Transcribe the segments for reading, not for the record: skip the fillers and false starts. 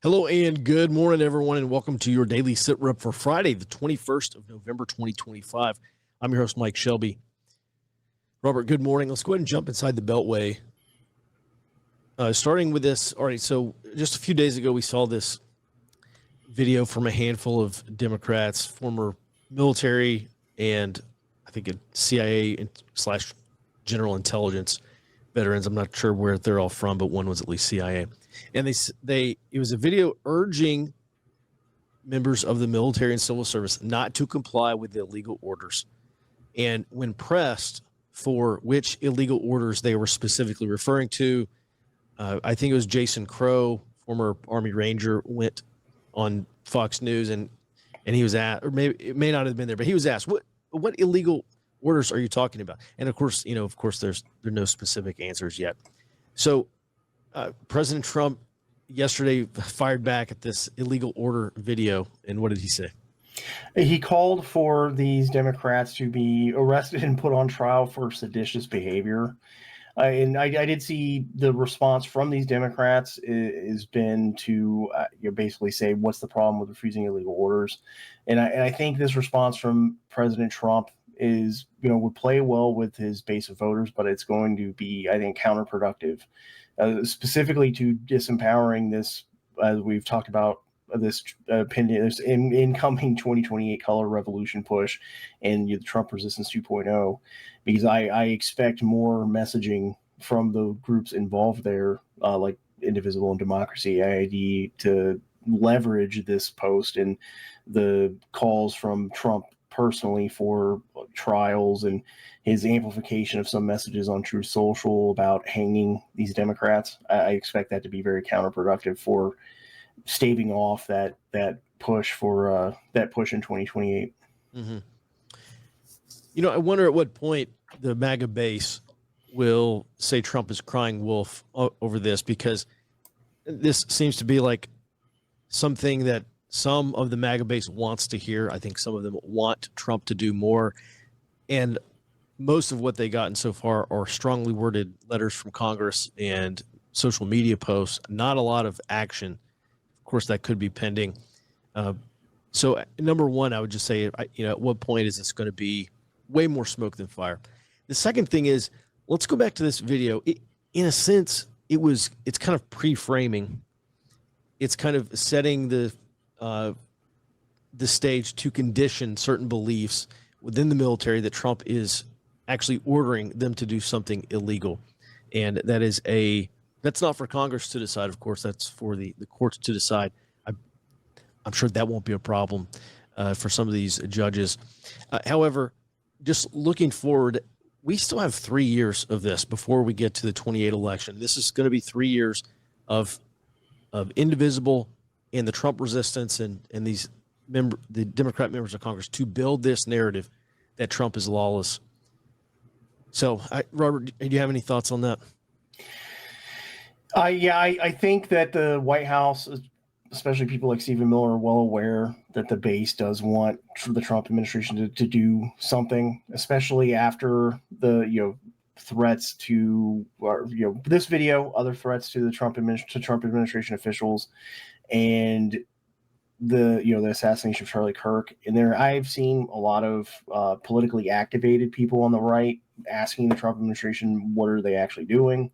Hello and good morning, everyone, and welcome to your daily sit rep for Friday, the 21st of November, 2025. I'm your host, Mike Shelby. Robert, good morning. Let's go ahead and jump inside the Beltway. Starting with this, all right, so just a few days ago, we saw this video from a handful of Democrats, former military, and I think a CIA slash general intelligence veterans. I'm not sure where they're all from, but one was at least CIA. And it was a video urging members of the military and civil service not to comply with the illegal orders. And when pressed for which illegal orders they were specifically referring to, I think it was Jason Crow, former Army Ranger, went on Fox News and he was asked, or maybe it may not have been there, but he was asked, what illegal orders are you talking about? And of course, there are no specific answers yet. So President Trump yesterday fired back at this illegal order video. And what did he say? He called for these Democrats to be arrested and put on trial for seditious behavior. And I did see the response from these Democrats has been to basically say, what's the problem with refusing illegal orders? And I think this response from President Trump is, would play well with his base of voters, but it's going to be, I think, counterproductive. Specifically to disempowering this, as we've talked about, this incoming 2028 color revolution push and the Trump resistance 2.0, because I expect more messaging from the groups involved there, like Indivisible and Democracy, IID, to leverage this post and the calls from Trump personally for trials and his amplification of some messages on Truth Social about hanging these Democrats. I expect that to be very counterproductive for staving off that push for that push in 2028. Mm-hmm. I wonder at what point the MAGA base will say Trump is crying wolf over this, because this seems to be like something that some of the MAGA base wants to hear. I think some of them want Trump to do more. And most of what they gotten so far are strongly worded letters from Congress and social media posts, not a lot of action. Of course, that could be pending. So number one, I would just say, at what point is this going to be way more smoke than fire? The second thing is, let's go back to this video. In a sense, it's kind of pre-framing. It's kind of setting the stage to condition certain beliefs within the military that Trump is actually ordering them to do something illegal. And that's not for Congress to decide. Of course, that's for the courts to decide. I'm sure that won't be a problem for some of these judges. However, just looking forward, we still have 3 years of this before we get to the 28 election. This is going to be 3 years of indivisible and the Trump resistance and the Democrat members of Congress to build this narrative that Trump is lawless. So, Robert, do you have any thoughts on that? I think that the White House, especially people like Stephen Miller, are well aware that the base does want the Trump administration to do something, especially after the threats to this video, other threats to the Trump administration officials, and the assassination of Charlie Kirk. And there, I've seen a lot of politically activated people on the right asking the Trump administration, what are they actually doing?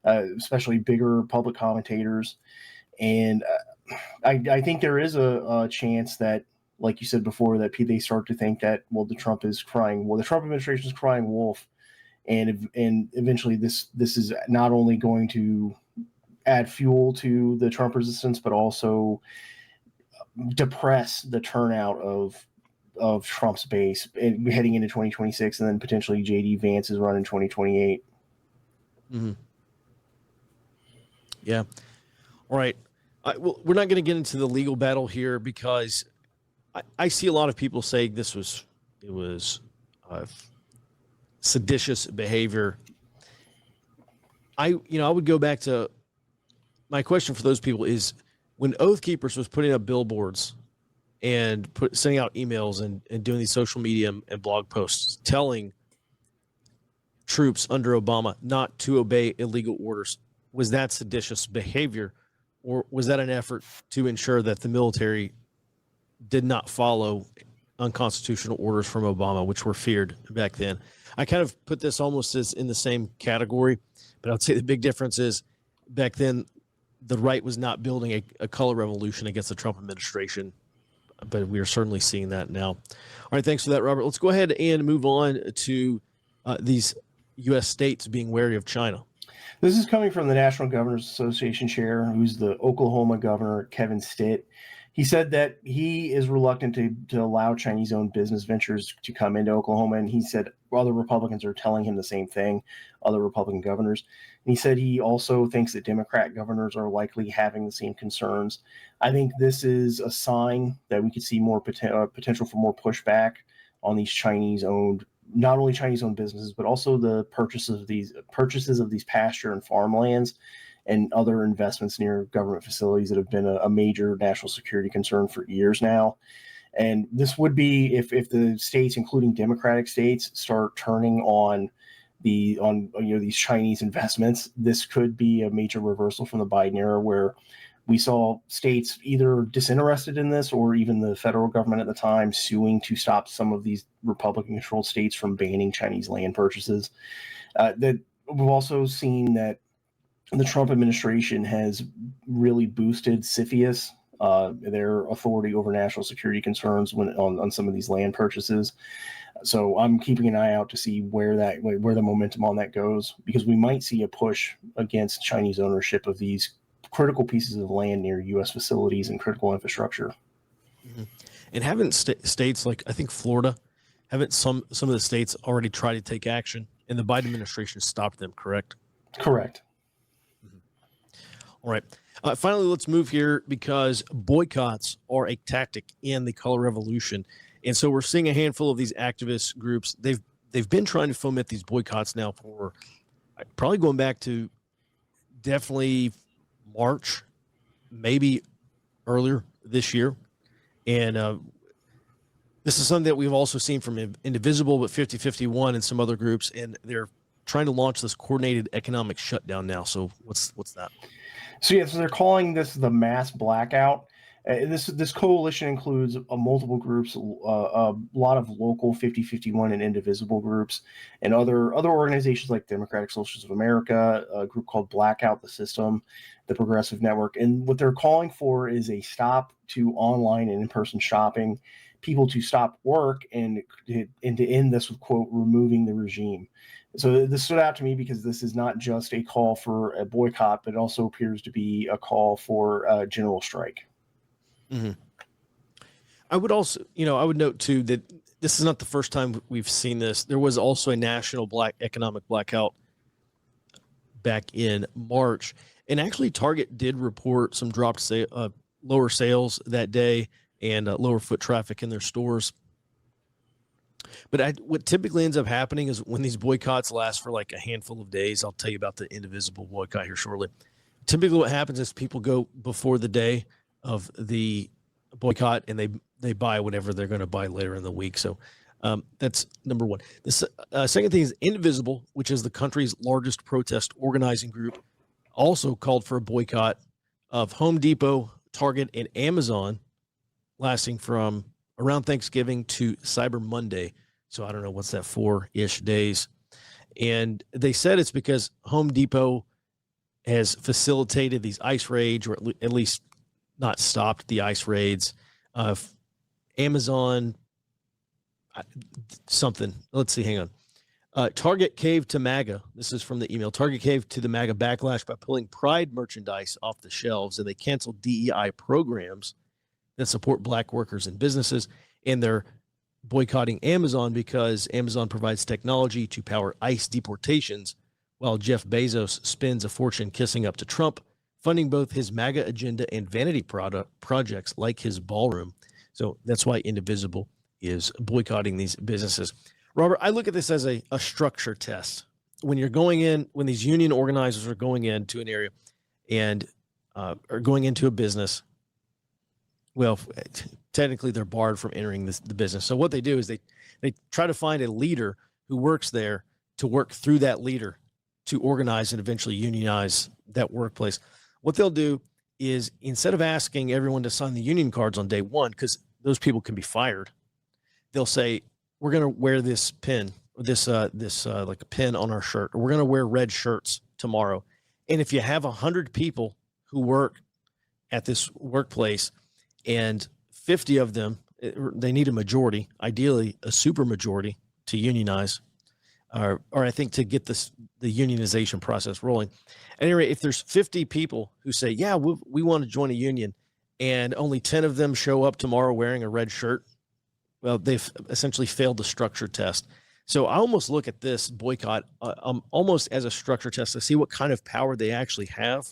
Especially bigger public commentators. And I think there is a chance that, like you said before, that they start to think that, the Trump administration is crying wolf. And eventually this is not only going to add fuel to the Trump resistance, but also depress the turnout of Trump's base heading into 2026, and then potentially J.D. Vance's run in 2028. Mm-hmm. Yeah. All right. Well, we're not going to get into the legal battle here, because I see a lot of people saying it was seditious behavior. I would go back to my question for those people is, when Oath Keepers was putting up billboards and sending out emails and doing these social media and blog posts telling troops under Obama not to obey illegal orders, was that seditious behavior? or was that an effort to ensure that the military did not follow unconstitutional orders from Obama, which were feared back then? I kind of put this almost as in the same category, but I'd say the big difference is back then the right was not building a color revolution against the Trump administration, but we are certainly seeing that now. All right, thanks for that, Robert. Let's go ahead and move on to these U.S. states being wary of China. This is coming from the National Governors Association chair, who's the Oklahoma governor, Kevin Stitt. He said that he is reluctant to allow Chinese-owned business ventures to come into Oklahoma, and he said other Republicans are telling him the same thing, other Republican governors. And he said he also thinks that Democrat governors are likely having the same concerns. I think this is a sign that we could see more potential for more pushback on these Chinese-owned, not only Chinese-owned businesses, but also the purchases of these pasture and farmlands and other investments near government facilities that have been a major national security concern for years now. And this would be if the states, including Democratic states, start turning on these Chinese investments. This could be a major reversal from the Biden era, where we saw states either disinterested in this or even the federal government at the time suing to stop some of these Republican-controlled states from banning Chinese land purchases. That we've also seen that the Trump administration has really boosted CFIUS, their authority over national security concerns on some of these land purchases. So I'm keeping an eye out to see where the momentum on that goes, because we might see a push against Chinese ownership of these critical pieces of land near U.S. facilities and critical infrastructure. Mm-hmm. And haven't states like, I think Florida, haven't some of the states already tried to take action, and the Biden administration stopped them, correct? Correct. All right. Finally, let's move here, because boycotts are a tactic in the color revolution. And so we're seeing a handful of these activist groups. They've been trying to foment these boycotts now for probably going back to definitely March, maybe earlier this year. And this is something that we've also seen from Indivisible, but 5051 and some other groups. And they're trying to launch this coordinated economic shutdown now. So what's that? So they're calling this the mass blackout. This coalition includes multiple groups, a lot of local 5051 and Indivisible groups, and other organizations like Democratic Socialists of America, a group called Blackout the System, the Progressive Network. And what they're calling for is a stop to online and in-person shopping, people to stop work, and to end this with, quote, removing the regime. So this stood out to me because this is not just a call for a boycott, but it also appears to be a call for a general strike. Mm-hmm. I would also, I would note too that this is not the first time we've seen this. There was also a national economic blackout back in March, and actually Target did report some lower sales that day and lower foot traffic in their stores. But what typically ends up happening is when these boycotts last for like a handful of days, I'll tell you about the Indivisible boycott here shortly. Typically what happens is people go before the day of the boycott and they buy whatever they're going to buy later in the week. So that's number one. The second thing is Indivisible, which is the country's largest protest organizing group, also called for a boycott of Home Depot, Target, and Amazon, lasting from around Thanksgiving to Cyber Monday. So I don't know, what's that, 4-ish days. And they said it's because Home Depot has facilitated these ICE raids, or at least not stopped the ICE raids. Amazon, something. Let's see, hang on. Target caved to MAGA. This is from the email. Target caved to the MAGA backlash by pulling Pride merchandise off the shelves, and they canceled DEI programs that support Black workers and businesses. And they're boycotting Amazon because Amazon provides technology to power ICE deportations, while Jeff Bezos spends a fortune kissing up to Trump, funding both his MAGA agenda and vanity projects like his ballroom. So that's why Indivisible is boycotting these businesses. Robert, I look at this as a structure test. When you're going in, when these union organizers are going into an area and are going into a business, well, technically they're barred from entering the business. So what they do is they try to find a leader who works there to work through that leader to organize and eventually unionize that workplace. What they'll do is instead of asking everyone to sign the union cards on day one, because those people can be fired, they'll say, we're going to wear this pin, or this like a pin on our shirt, or we're going to wear red shirts tomorrow. And if you have 100 people who work at this workplace and 50 of them, they need a majority, ideally a super majority to unionize, or I think to get the unionization process rolling. At any rate, if there's 50 people who say, yeah, we want to join a union, and only 10 of them show up tomorrow wearing a red shirt, well, they've essentially failed the structure test. So I almost look at this boycott almost as a structure test to see what kind of power they actually have.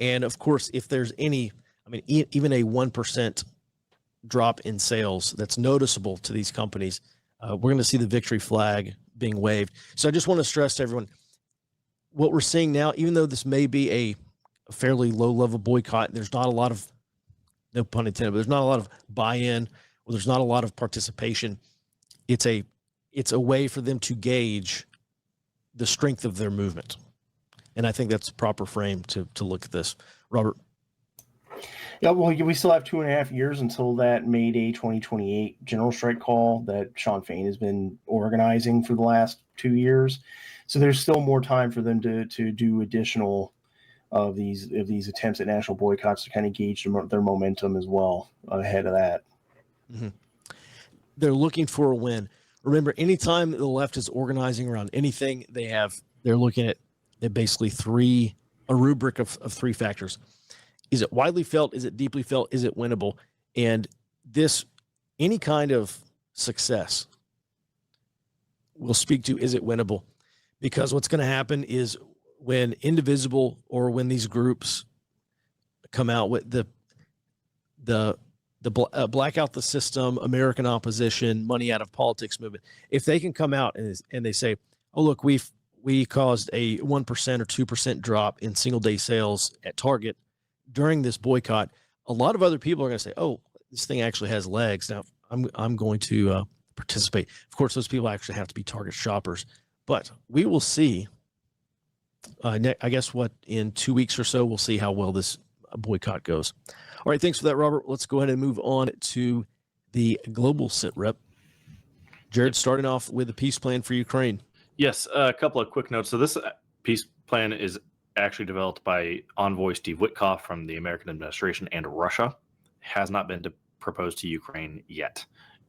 And of course, if there's any, even a 1% drop in sales that's noticeable to these companies, we're going to see the victory flag being waved. So I just want to stress to everyone, what we're seeing now, even though this may be a fairly low level boycott, there's not a lot of, no pun intended, but there's not a lot of buy-in, or there's not a lot of participation. It's a way for them to gauge the strength of their movement. And I think that's a proper frame to look at this. Robert. Yeah, well, we still have 2.5 years until that May Day 2028 general strike call that Sean Fain has been organizing for the last 2 years. So there's still more time for them to do additional of these attempts at national boycotts to kind of gauge their momentum as well ahead of that. Mm-hmm. They're looking for a win. Remember, anytime the left is organizing around anything, they're looking at basically a rubric of 3 factors. Is it widely felt? Is it deeply felt? Is it winnable? And any kind of success will speak to, is it winnable? Because what's going to happen is when indivisible, or when these groups come out with the blackout the system, American opposition, money out of politics movement, if they can come out and they say, oh, look, we caused a 1% or 2% drop in single day sales at Target during this boycott, a lot of other people are going to say, oh, this thing actually has legs. Now I'm going to participate. Of course, those people actually have to be Target shoppers, but we will see, I guess in 2 weeks or so, we'll see how well this boycott goes. All right. Thanks for that, Robert. Let's go ahead and move on to the global sit rep. Jared, starting off with the peace plan for Ukraine. Yes. A couple of quick notes. So this peace plan is actually developed by Envoy Steve Witkoff from the American administration and Russia. Has not been proposed to Ukraine yet.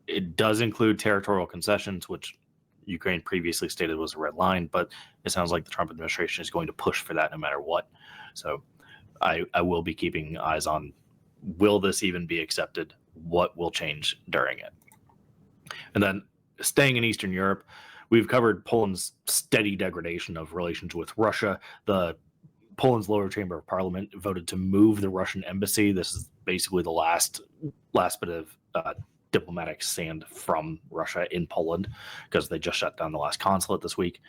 It does include territorial concessions, which Ukraine previously stated was a red line, but it sounds like the Trump administration is going to push for that no matter what. So I will be keeping eyes on, will this even be accepted? What will change during it? And then staying in Eastern Europe, we've covered Poland's steady degradation of relations with Russia. Poland's lower chamber of parliament voted to move the Russian embassy. This is basically the last bit of diplomatic sand from Russia in Poland, because they just shut down the last consulate this week.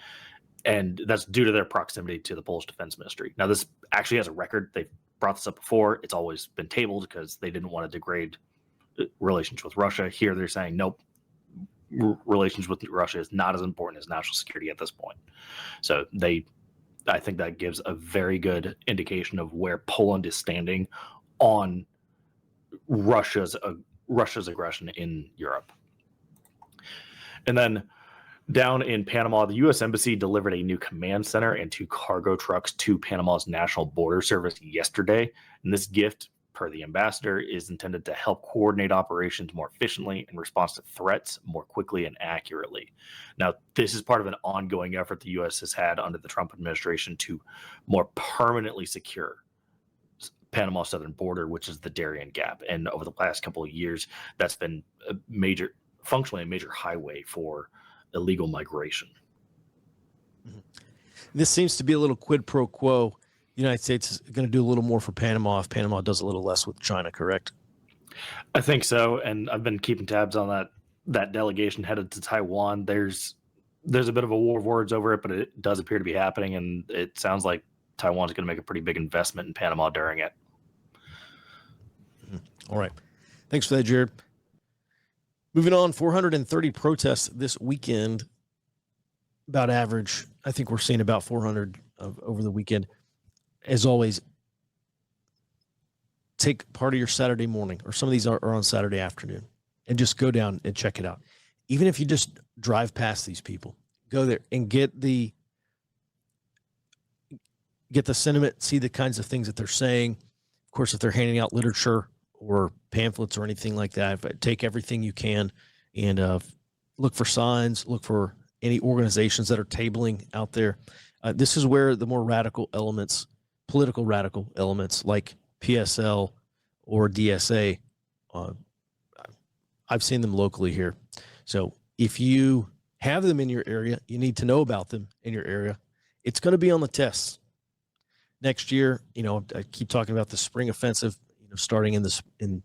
And that's due to their proximity to the Polish Defense Ministry. Now, this actually has a record. They've brought this up before. It's always been tabled because they didn't want to degrade relations with Russia. Here they're saying, nope, relations with Russia is not as important as national security at this point. So I think that gives a very good indication of where Poland is standing on Russia's aggression in Europe. And then down in Panama, the U.S. Embassy delivered a new command center and 2 cargo trucks to Panama's National Border Service yesterday. And this gift, per the ambassador, is intended to help coordinate operations more efficiently in response to threats more quickly and accurately. Now, this is part of an ongoing effort the U.S. has had under the Trump administration to more permanently secure Panama's southern border, which is the Darien Gap. And over the past couple of years, that's been functionally a major highway for illegal migration. This seems to be a little quid pro quo. The United States is going to do a little more for Panama if Panama does a little less with China, correct? I think so, and I've been keeping tabs on that delegation headed to Taiwan. There's a bit of a war of words over it, but it does appear to be happening, and it sounds like Taiwan's going to make a pretty big investment in Panama during it. All right. Thanks for that, Jared. Moving on, 430 protests this weekend, about average. I think we're seeing about 400 over the weekend. As always, take part of your Saturday morning, or some of these are on Saturday afternoon, and just go down and check it out. Even if you just drive past these people, go there and get the sentiment, see the kinds of things that they're saying. Of course, if they're handing out literature or pamphlets or anything like that, but take everything you can and look for signs, look for any organizations that are tabling out there. This is where the more radical elements, political radical elements like PSL or DSA, I've seen them locally here. So if you have them in your area, you need to know about them in your area. It's going to be on the tests next year. I keep talking about the spring offensive, starting in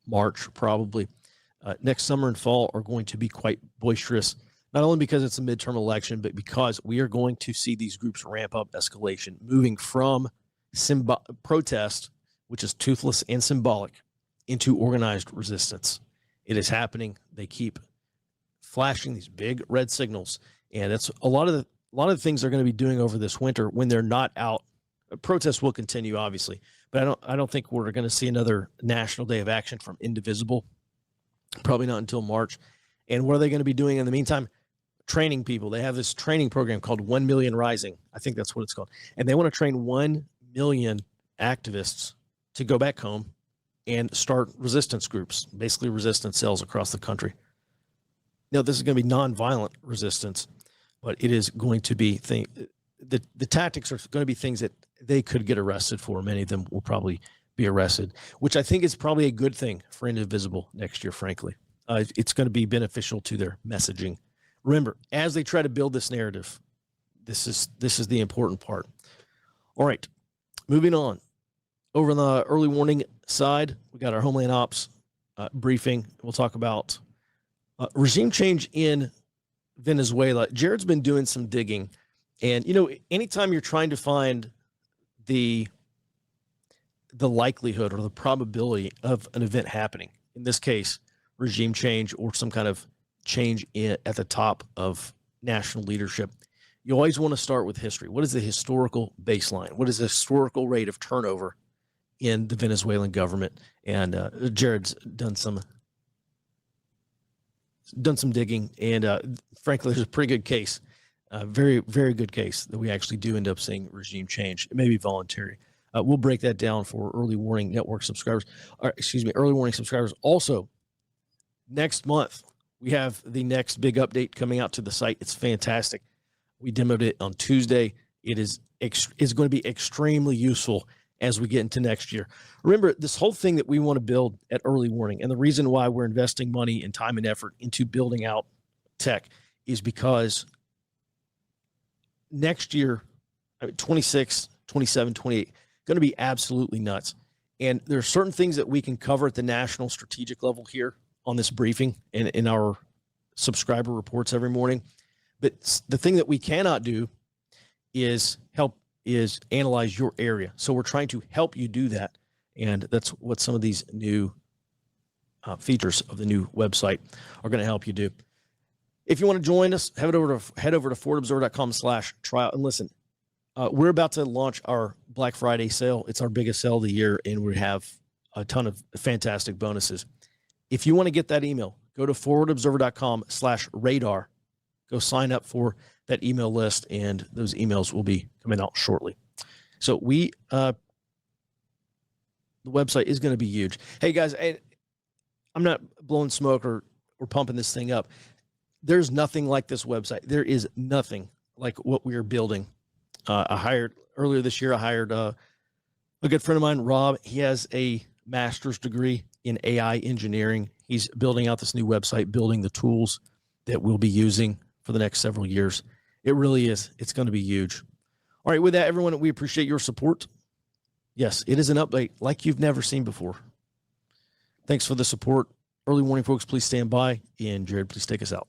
March, probably. Next summer and fall are going to be quite boisterous, not only because it's a midterm election, but because we are going to see these groups ramp up escalation, moving from protest, which is toothless and symbolic, into organized resistance. It is happening. They keep flashing these big red signals, and that's a lot of the things they're going to be doing over this winter when they're not out. Protests will continue, obviously, but I don't think we're going to see another National Day of Action from Indivisible. Probably not until March. And what are they going to be doing in the meantime? Training people. They have this training program called 1 Million Rising. I think that's what it's called. And they want to train 1 million activists to go back home and start resistance groups, basically resistance cells across the country. Now, this is going to be nonviolent resistance, but it is going to be the tactics are going to be things that they could get arrested for. Many of them will probably be arrested, which I think is probably a good thing for Indivisible next year, frankly. It's going to be beneficial to their messaging. Remember, as they try to build this narrative, this is the important part. All right, moving on. Over on the early warning side, we got our Homeland Ops briefing. We'll talk about regime change in Venezuela. Jared's been doing some digging, and anytime you're trying to find the likelihood or the probability of an event happening, in this case, regime change or some kind of change at the top of national leadership, you always want to start with history. What is the historical baseline? What is the historical rate of turnover in the Venezuelan government? And Jared's done some digging, and frankly, there's a pretty good case, very, very good case that we actually do end up seeing regime change. It may be voluntary. We'll break that down for Early Warning Network subscribers, Early Warning subscribers. Also, next month, we have the next big update coming out to the site. It's fantastic. We demoed it on Tuesday. It is going to be extremely useful as we get into next year. Remember, this whole thing that we want to build at Early Warning, and the reason why we're investing money and time and effort into building out tech, is because next year, 26, 27, 28, going to be absolutely nuts. And there are certain things that we can cover at the national strategic level here on this briefing and in our subscriber reports every morning. But the thing that we cannot do is analyze your area. So we're trying to help you do that. And that's what some of these new features of the new website are going to help you do. If you want to join us, head over to forwardobserver.com/trial. And listen, we're about to launch our Black Friday sale. It's our biggest sale of the year, and we have a ton of fantastic bonuses. If you want to get that email, go to forwardobserver.com/radar. Go sign up for that email list, and those emails will be coming out shortly. So the website is going to be huge. Hey guys, I'm not blowing smoke or pumping this thing up. There's nothing like this website. There is nothing like what we are building. Earlier this year, I hired a good friend of mine, Rob. He has a master's degree in AI engineering. He's building out this new website, building the tools that we'll be using for the next several years. It really is. It's going to be huge. All right. With that, everyone, we appreciate your support. Yes, it is an update like you've never seen before. Thanks for the support. Early Warning folks, please stand by. And Jared, please take us out.